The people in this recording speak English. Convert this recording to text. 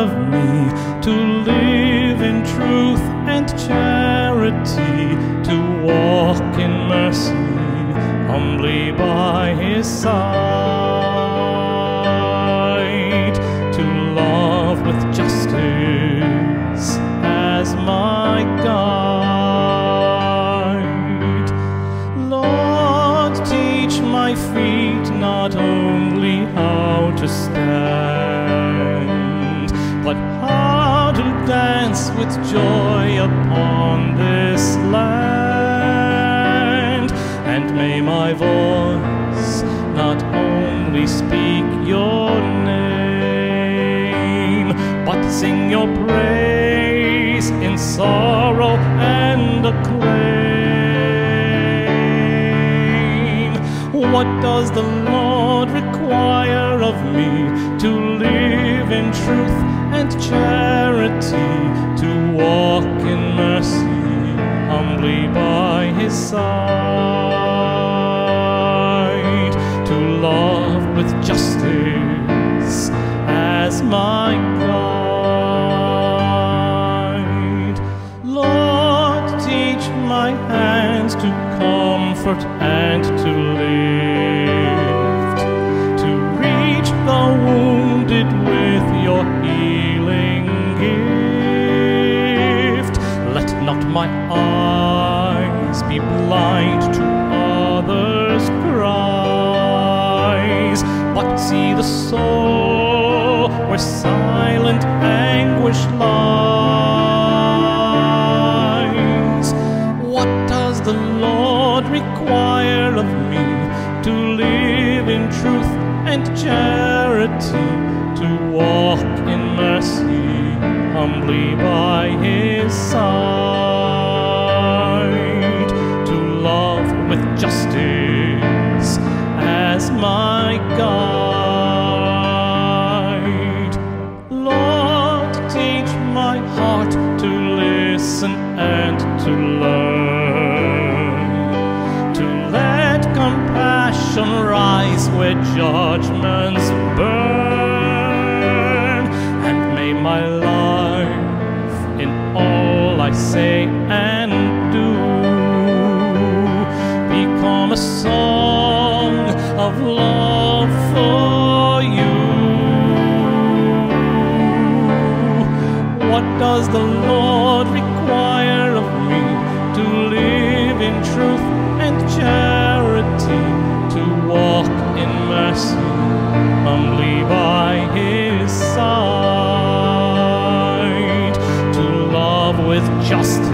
of me to live in truth and charity, to walk in mercy, humbly by His side, to love with justice as my guide. Lord, teach my feet not only how to stand, but how to dance with joy upon this land. And may my voice not only speak your name, but sing your praise in sorrow and acclaim. What does the Lord require of me? To live in truth and charity, to walk in mercy, humbly by His side, to love with justice as my guide. Lord, teach my hands to comfort and to lift, to reach the wounded with your healing gift. Let not my eyes be blind to others' cries, but see the soul where silent anguish lies. What does the Lord require of me? To live in truth and charity, to walk in mercy, humbly by His side, to love with justice as my guide. Lord, teach my heart to listen and to learn, to let compassion rise where judgments burn. And may my life in all I say and do become a song of love for you. What does the Lord require of me? To live in truth and charity, to walk in mercy, humbly by His side, to love with justice